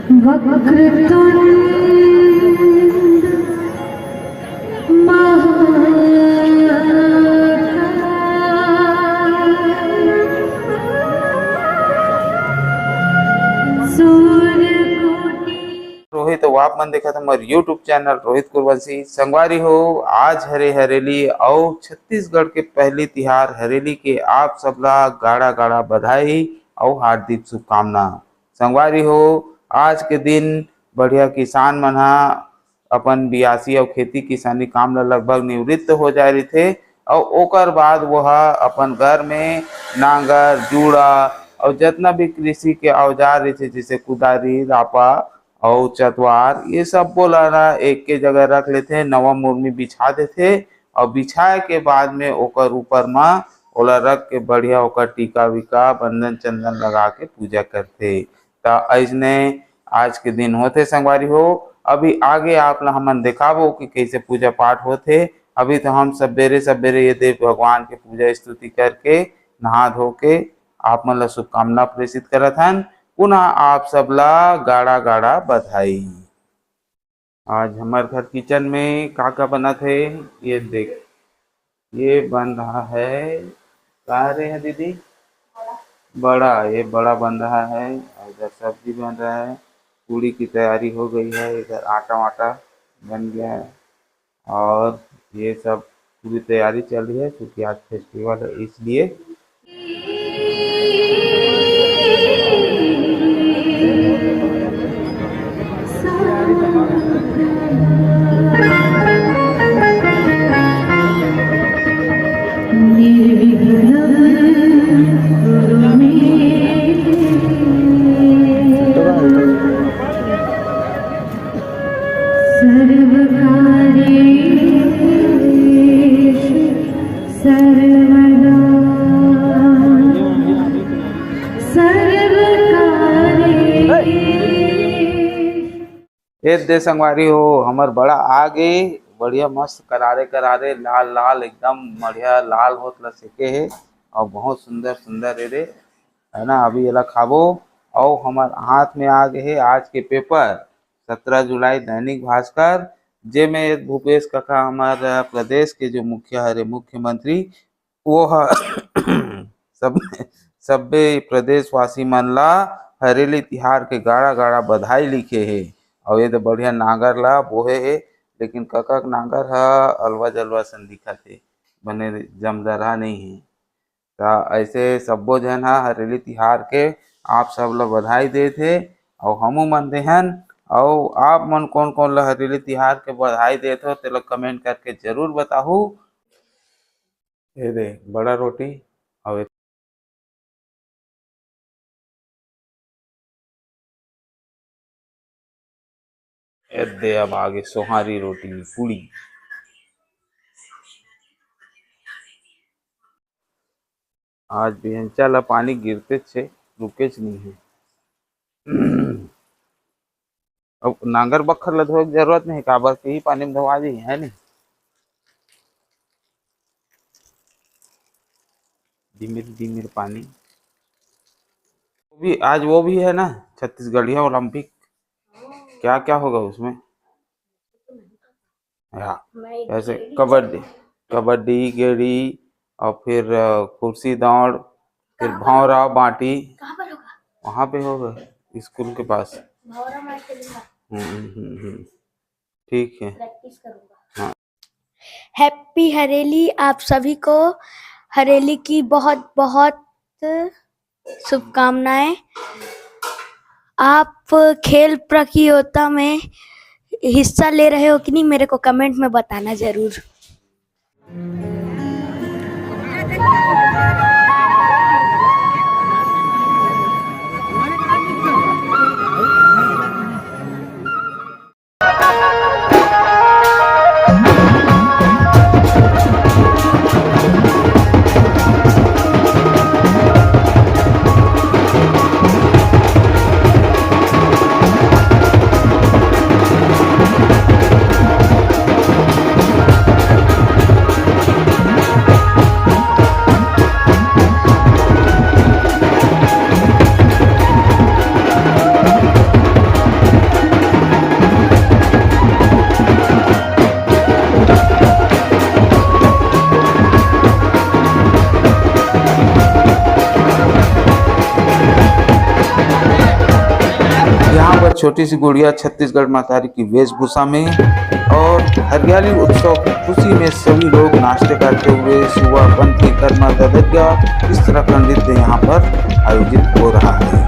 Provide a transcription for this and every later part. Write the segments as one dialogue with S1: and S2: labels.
S1: वक्रतुंड
S2: रोहित तो आप मन देखा था हमारे यूट्यूब चैनल रोहित कुरवंशी संगवारी हो। आज हरे हरेली और छत्तीसगढ़ के पहली तिहार हरेली के आप सबला गाड़ा गाड़ा बधाई और हार्दिक शुभकामना। संगवारी हो आज के दिन बढ़िया किसान मन अपन बियासी और खेती किसानी काम ला लगभग निवृत्त हो जा रही थे और ओकर बाद वह अपन घर में नांगर जूड़ा और जितना भी कृषि के औजार रहे जैसे कुदारी रापा और चतवार ये सब बोला एक के जगह रख लेते, नवा मुरमी बिछा देते और बिछाए के बाद में ओकर ऊपर में ओला रख के बढ़िया ओकर टीका विका बंधन चंदन लगा के पूजा करते। तो ऐसने आज के दिन होते संगवारी हो। अभी आगे आप ला हमन दिखाबो कि कैसे पूजा पाठ होते। अभी तो हम सबेरे ये देव भगवान के पूजा स्तुति करके नहा धो के आप मन ला शुभकामना प्रेषित करत हन। पुनः आप सबला गाड़ा गाड़ा बधाई। आज हमारे घर किचन में का बना थे ये देख, ये बन रहा है कहा रहे हैं दीदी बड़ा, ये बड़ा बन रहा है। इधर सब्जी बन रहा है, पूड़ी की तैयारी हो गई है, इधर आटा वाटा बन गया है और ये सब पूरी तैयारी चल रही है क्योंकि आज फेस्टिवल है इसलिए। ये दे संगवारी हो हमार बड़ा आगे बढ़िया मस्त करारे करारे लाल लाल एकदम बढ़िया लाल होत ला सेके है और बहुत सुंदर सुंदर रे है ना। अभी ये खाबो और हमार हाथ में आ गए है आज के पेपर 17 जुलाई दैनिक भास्कर, जे में भूपेश काका हमारे प्रदेश के जो मुख्यमंत्री वो सब प्रदेशवासी मन ला हरेली तिहार के गाड़ा गाड़ा बधाई लिखे है। और ये तो बढ़िया नांगर ला बोहे है, लेकिन काका नांगर अलवा जलवा सन दिखत है, बने जमदरा नहीं है। तो ऐसे सब्बो जन हरेली तिहार के आप सब ला बधाई देते और हमू मन देहन। और आप मन कौन कौन ला हरेली तिहार के बधाई देते हो तेला कमेंट करके जरूर बताहू। ये दे बड़ा रोटी और दे अब आगे सोहारी रोटी पूड़ी। आज बिहंचा ला पानी गिरते छे रुके नहीं है। अब नांगर बखर ला धोए जरूरत नहीं, काबर के ही पानी में धोवा दी है नहीं। धीमिर धीमिर पानी भी आज वो भी है ना छत्तीसगढ़िया ओलंपिक, क्या क्या होगा उसमें? ऐसे कबड्डी गेड़ी और फिर कुर्सी दौड़, फिर भौरा बाटी वहाँ पे होगा स्कूल के पास। ठीक है, हाँ।
S3: हैप्पी हरेली। आप सभी को हरेली की बहुत बहुत शुभकामनाएं। आप खेल प्रतियोगिता में हिस्सा ले रहे हो कि नहीं मेरे को कमेंट में बताना जरूर।
S2: छोटी सी गुड़िया छत्तीसगढ़ महतारी की वेशभूषा में और हरियाली उत्सव की खुशी में सभी लोग नाश्ते करते हुए सुबह पंथी कर्मा ददरिया इस तरह का नृत्य यहाँ पर आयोजित हो रहा है।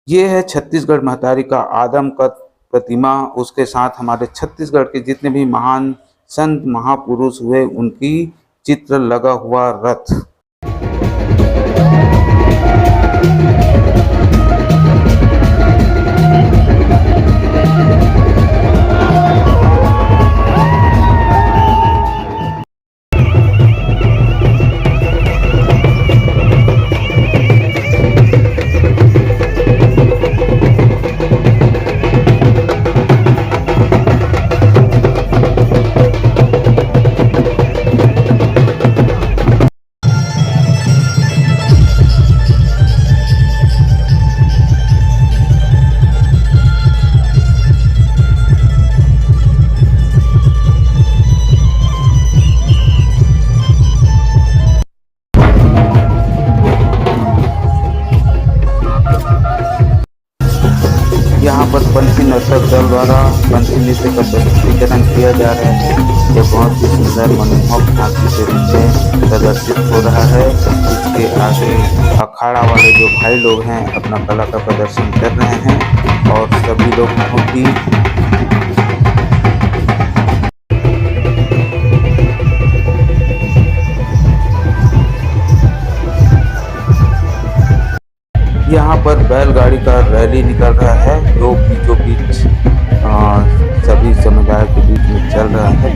S2: ये है छत्तीसगढ़ महतारी का आदमकद प्रतिमा। उसके साथ हमारे छत्तीसगढ़ के जितने भी महान संत महापुरुष हुए उनकी चित्र लगा हुआ रथ। यहाँ पर पंथी नर्तक दल द्वारा पंथी नृत्य का प्रस्तुतिकरण किया जा रहा है। यह बहुत ही सुंदर मनमोहक झांकी के रूप में प्रदर्शित हो रहा है। इसके आगे अखाड़ा वाले जो भाई लोग हैं अपना कला का प्रदर्शन कर रहे हैं और सभी लोग बहुत ही यहाँ पर बैलगाड़ी का रैली निकल रहा है जो बीचों बीच सभी समुदाय के बीच में चल रहा है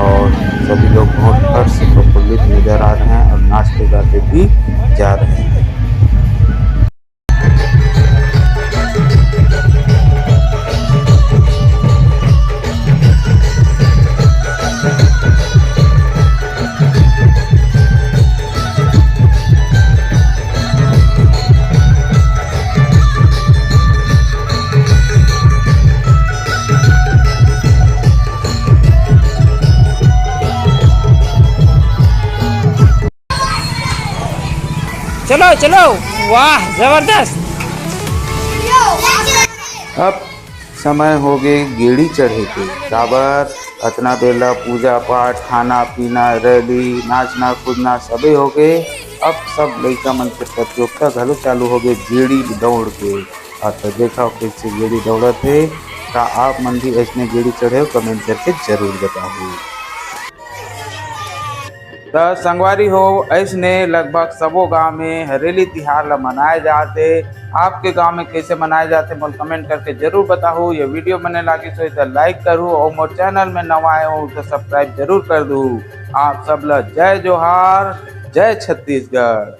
S2: और सभी लोग बहुत हर्ष से प्रफुल्लित नजर आ रहे हैं और नाचते गाते भी जा रहे हैं।
S1: चलो चलो, वाह जबरदस्त।
S2: अब समय हो गए गेड़ी चढ़े के। काबर अतना बेला पूजा पाठ खाना पीना रैली नाचना कूदना सबे हो गए। अब सब लड़का मन के प्रतियोगिता घलो चालू हो गए गेड़ी दौड़ के। और तो देखा कैसे गेड़ी दौड़त है। का आप मन भी ऐसने गेड़ी चढ़े हो कमेंट करके जरूर बताओ। तो संगवारी हो ऐसने लगभग सबो गांव में हरेली तिहार ला मनाए जाते। आपके गांव में कैसे मनाए जाते मोल कमेंट करके जरूर बताओ। ये वीडियो बने लागी तो लाइक करूँ और मोर चैनल में नवा आए हो तो सब्सक्राइब जरूर कर दूँ। आप सब ला जय जोहार, जय छत्तीसगढ़।